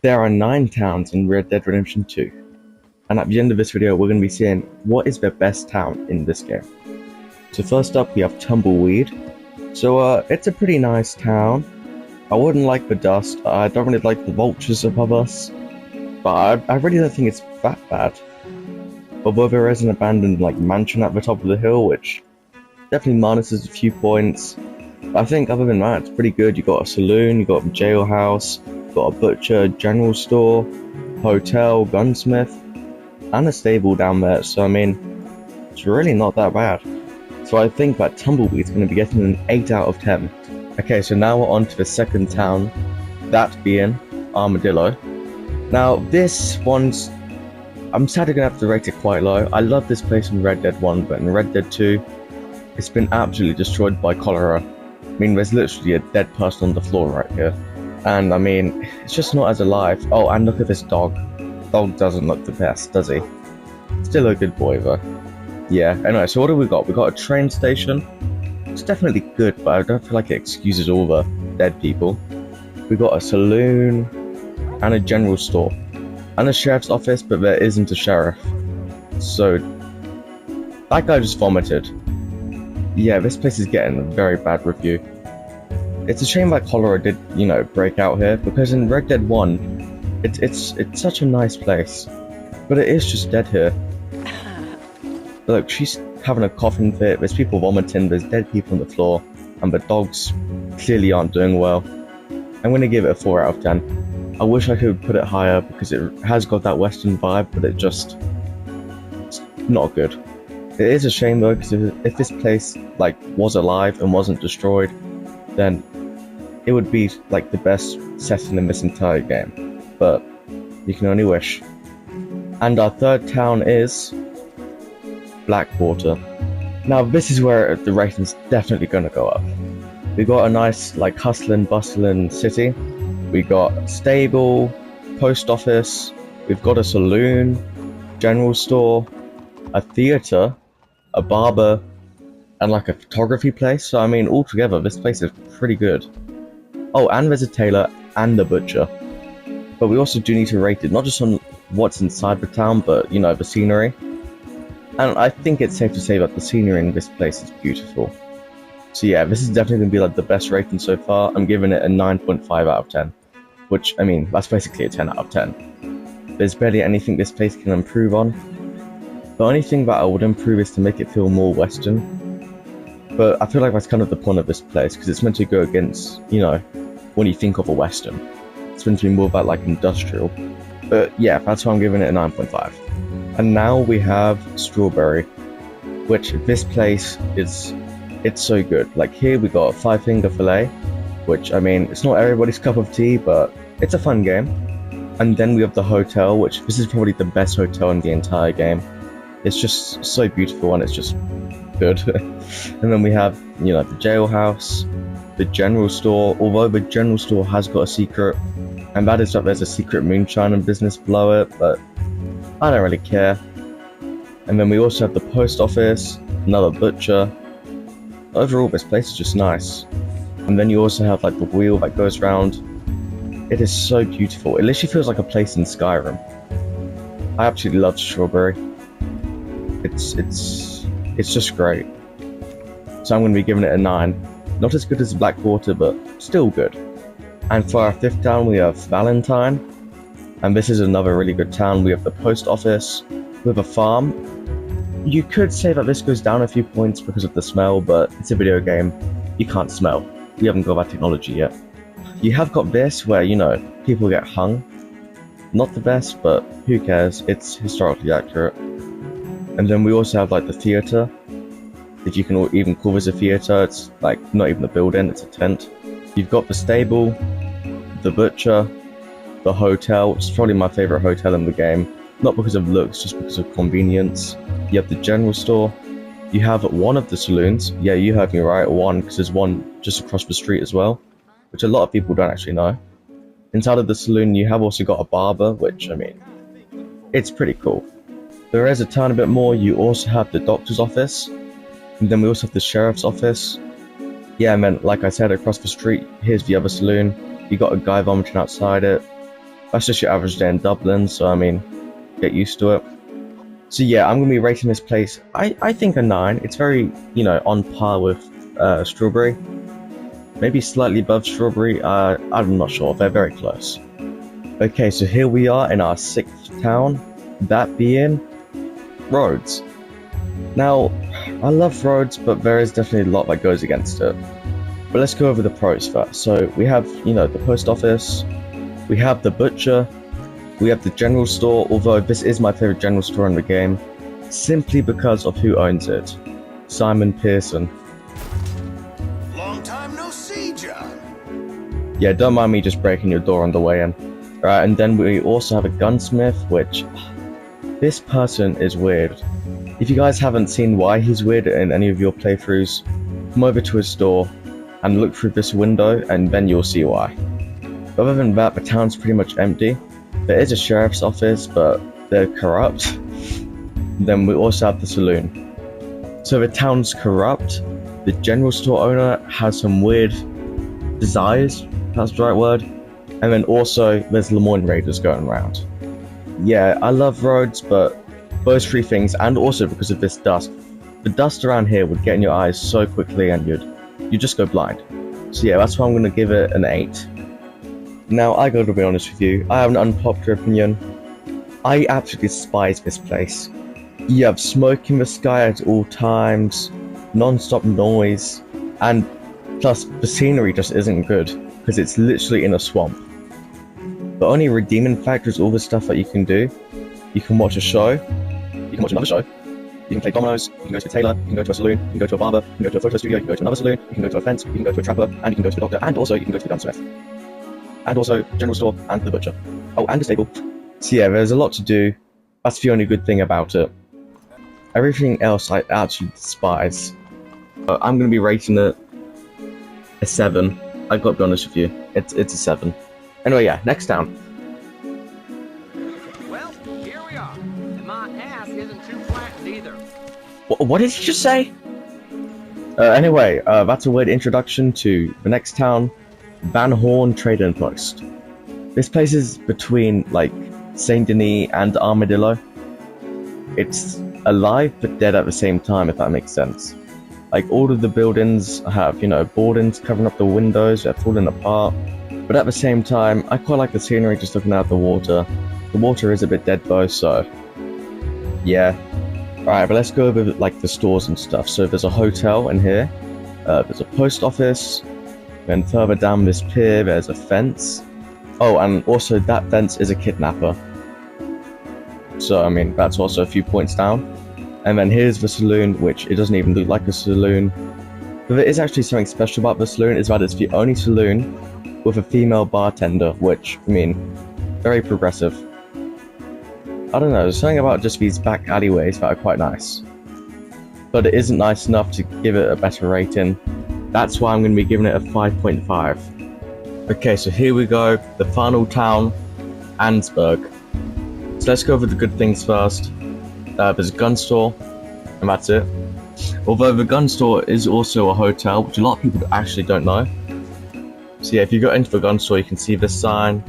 There are 9 towns in Red Dead Redemption 2, and at the end of this video we're going to be seeing what is the best town in this game. So first up we have Tumbleweed. So it's a pretty nice town. I wouldn't like the dust, I don't really like the vultures above us, but I really don't think it's that bad. Although there is an abandoned mansion at the top of the hill, which definitely minuses a few points. I think other than that, it's pretty good. You got a saloon, you got a jailhouse, you got a butcher, general store, hotel, gunsmith, and a stable down there. So I mean, it's really not that bad. So I think that Tumbleweed's going to be getting an 8 out of 10. Okay, so now we're on to the second town, that being Armadillo. Now this one's, I'm sadly going to have to rate it quite low. I love this place in Red Dead 1, but in Red Dead 2, it's been absolutely destroyed by cholera. I mean, there's literally a dead person on the floor right here. And I mean, it's just not as alive. Oh, and look at this dog. Dog doesn't look the best, does he? Still a good boy though. Yeah, anyway, so what do we got? We got a train station. It's definitely good, but I don't feel like it excuses all the dead people. We got a saloon, and a general store, and a sheriff's office, but there isn't a sheriff. So, that guy just vomited. Yeah, this place is getting a very bad review. It's a shame that cholera did, break out here, because in Red Dead 1, it's such a nice place. But it is just dead here. Look, she's having a coughing fit, there's people vomiting, there's dead people on the floor, and the dogs clearly aren't doing well. I'm going to give it a 4 out of 10. I wish I could put it higher, because it has got that western vibe, but it's not good. It is a shame though, because if this place was alive and wasn't destroyed, then it would be the best setting in this entire game. But you can only wish. And our third town is Blackwater. Now this is where the rating's definitely going to go up. We got a nice hustling, bustling city. We got a stable, post office. We've got a saloon, general store, a theater, a barber, and a photography place. So I mean, altogether this place is pretty good. Oh, and there's a tailor and a butcher. But we also do need to rate it not just on what's inside the town, but the scenery. And I think it's safe to say that the scenery in this place is beautiful. So yeah, this is definitely going to be the best rating so far. I'm giving it a 9.5 out of 10. Which, I mean, that's basically a 10 out of 10. There's barely anything this place can improve on. The only thing that I would improve is to make it feel more western. But I feel like that's kind of the point of this place, because it's meant to go against, when you think of a western. It's meant to be more about industrial. But yeah, that's why I'm giving it a 9.5. And now we have Strawberry, which this place it's so good. Here we got 5-finger fillet, which I mean, it's not everybody's cup of tea, but it's a fun game. And then we have the hotel, which this is probably the best hotel in the entire game. It's just so beautiful and it's just good. And then we have, the jailhouse, the general store, although the general store has got a secret, and that is that there's a secret moonshine business below it, but I don't really care. And then we also have the post office, another butcher. Overall, this place is just nice. And then you also have the wheel that goes around. It is so beautiful. It literally feels like a place in Skyrim. I absolutely love Strawberry. It's just great. So I'm going to be giving it a 9. Not as good as Blackwater, but still good. And for our 5th town, we have Valentine. And this is another really good town. We have the post office. We have a farm. You could say that this goes down a few points because of the smell, but it's a video game. You can't smell. We haven't got that technology yet. You have got this where, people get hung. Not the best, but who cares? It's historically accurate. And then we also have the theater. If you can even call this a theater, it's not even a building, it's a tent. You've got the stable, the butcher, the hotel, which is probably my favorite hotel in the game. Not because of looks, just because of convenience. You have the general store. You have one of the saloons. Yeah, you heard me right, one, because there's one just across the street as well, which a lot of people don't actually know. Inside of the saloon, you have also got a barber, which, I mean, it's pretty cool. There is a tiny bit more. You also have the doctor's office, and then we also have the sheriff's office. Yeah, man, like I said, across the street, here's the other saloon. You got a guy vomiting outside it. That's just your average day in Dublin, so I mean, get used to it. So yeah, I'm gonna be rating this place, I think a 9. It's very, you know, on par with Strawberry. Maybe slightly above Strawberry, I'm not sure, they're very close. Okay, so here we are in our 6th town, that being Rhodes. Now, I love Rhodes, but there is definitely a lot that goes against it. But let's go over the pros first. So we have, you know, the post office, we have the butcher, we have the general store, although this is my favorite general store in the game, simply because of who owns it. Simon Pearson. Long time no see, John. Yeah, don't mind me just breaking your door on the way in. Right, and then we also have a gunsmith, which... this person is weird. If you guys haven't seen why he's weird in any of your playthroughs, come over to his store and look through this window and then you'll see why. Other than that, the town's pretty much empty. There is a sheriff's office, but they're corrupt. Then we also have the saloon. So the town's corrupt, the general store owner has some weird desires, that's the right word, and then also there's Lemoyne Raiders going around. Yeah, I love Rhodes, but those 3 things, and also because of this dust. The dust around here would get in your eyes so quickly and you'd just go blind. So yeah, that's why I'm going to give it an 8. Now, I gotta be honest with you, I have an unpopular opinion. I absolutely despise this place. You have smoke in the sky at all times, non-stop noise, and plus the scenery just isn't good, because it's literally in a swamp. The only redeeming factor is all the stuff that you can do. You can watch a show, you can watch another show, you can play dominoes, you can go to a tailor, you can go to a saloon, you can go to a barber, you can go to a photo studio, you can go to another saloon, you can go to a fence, you can go to a trapper, and you can go to the doctor, and also you can go to the gunsmith. And also general store and the butcher. Oh, and the stable. So yeah, there's a lot to do. That's the only good thing about it. Everything else I absolutely despise. I'm going to be rating it a 7. I've got to be honest with you. It's a 7. Anyway, yeah, next down. Well, here we are. And my ass isn't too flat either. What did you just say? Anyway, that's a weird introduction to the next town. Van Horn Trading Post. This place is between, like, Saint Denis and Armadillo. It's alive but dead at the same time, if that makes sense. Like, all of the buildings have, you know, boardings covering up the windows, they're falling apart. But at the same time, I quite like the scenery just looking out the water. The water is a bit dead though, so... yeah. Alright, but let's go over, like, the stores and stuff. So there's a hotel in here. There's a post office. Then further down this pier, there's a fence. Oh, and also that fence is a kidnapper. So, I mean, that's also a few points down. And then here's the saloon, which it doesn't even look like a saloon. But there is actually something special about the saloon, is that it's the only saloon with a female bartender, which, I mean, very progressive. I don't know, there's something about just these back alleyways that are quite nice. But it isn't nice enough to give it a better rating. That's why I'm going to be giving it a 5.5. Okay, so here we go, the final town, Sburg. So let's go over the good things first. There's a gun store, and that's it. Although the gun store is also a hotel, which a lot of people actually don't know. So yeah, if you go into the gun store, you can see this sign.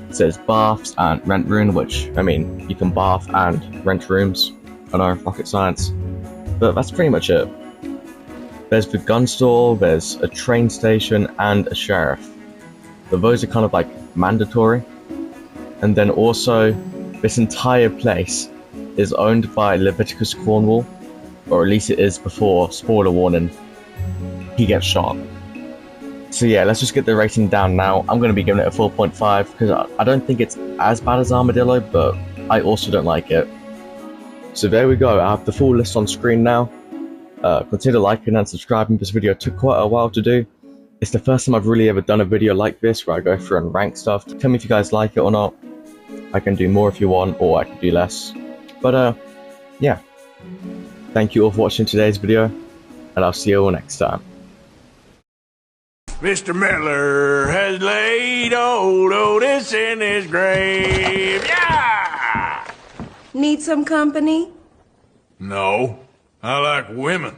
It says baths and rent room, which, I mean, you can bath and rent rooms. I know, rocket science. But that's pretty much it. There's the gun store, there's a train station, and a sheriff. But those are kind of like mandatory. And then also, this entire place is owned by Leviticus Cornwall, or at least it is before, spoiler warning, he gets shot. So yeah, let's just get the rating down now. I'm going to be giving it a 4.5, because I don't think it's as bad as Armadillo, but I also don't like it. So there we go, I have the full list on screen now. Consider liking and subscribing. This video took quite a while to do. It's the first time I've really ever done a video like this where I go through and rank stuff. Tell me if you guys like it or not. I can do more if you want, or I can do less. But yeah. Thank you all for watching today's video, and I'll see you all next time. Mr. Miller has laid old Otis in his grave. Yeah! Need some company? No, I like women.